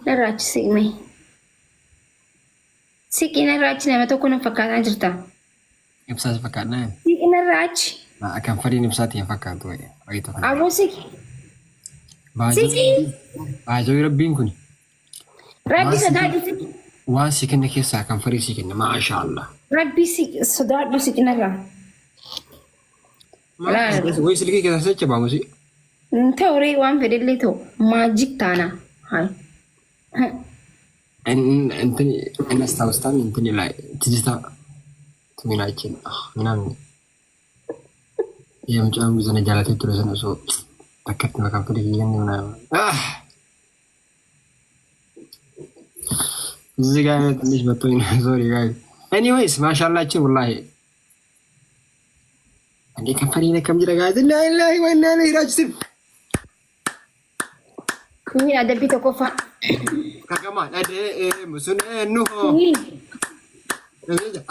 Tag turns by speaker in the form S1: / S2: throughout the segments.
S1: Narraachi siqme. Siqi narraachi nama tokko na fakkaataa jirta.
S2: Ibsaas fakkaannaa.
S1: Siqi narraachi.
S2: Kan fariin ibsaatiin fakkaatu
S1: Aboo siqi. Siqi.
S2: Baay'ee rabbiin kun.
S1: Rabbi sodaadhu siqi.
S2: Waan si kenna keessaa kan farii si kenna maashaallah.
S1: Rabbi siqi sodaadhu siqi narraa.
S2: Way silkii keessaa sacha baamusi.
S1: Ta'uree waan fedhellee ta'u maajik taana. Hai.
S2: Entini inastaustan entini lai tijista tuminachin minam ya macam bisa najalati terus so takat makan pergi yang mana this guy is betul sorry guys anyways mashallah cik wallahi andi kan fari nak kam jira guys la ilaha wa inna ilaihi raji'un
S1: Ini ada pita kofa.
S2: Kakaman ada musun nuho.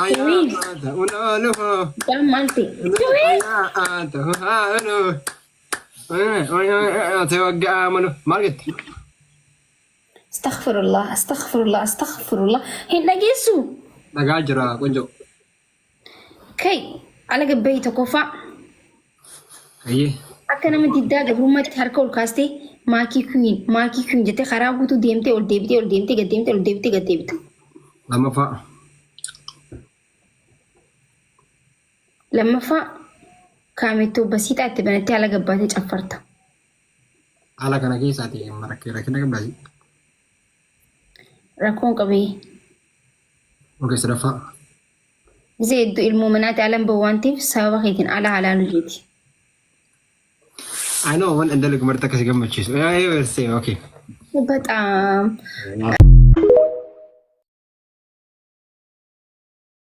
S2: Ayah ada nuho.
S1: Jangan ti.
S2: Ayah ada hano. Ayah tewagga manu market.
S1: Astaghfirullah, astaghfirullah, astaghfirullah. Hinda gesu.
S2: Nagajra kunjo.
S1: Kai, alaga pita kofa.
S2: Aye.
S1: Akka nama diddaa gabrummaatti harka ol kaastee maakii kuyin jettee karaa guutuu deemtee ol deebitee gad deebitu. Lammaffaa kaamettoo basiidhaa itti banattee ala gabbaatee caffarta.
S2: Ala kana keessaati rakkina qabdaati.
S1: Rakkoon qabee.
S2: Oke sadaffaa.
S1: Gisee hedduu ilmoo manaatti alan bahu waan ta'eef sababa keetiin ala haalaan hojjeeti.
S2: I know one and the like marta kasi gammachiisu. Okay.
S1: Bataam.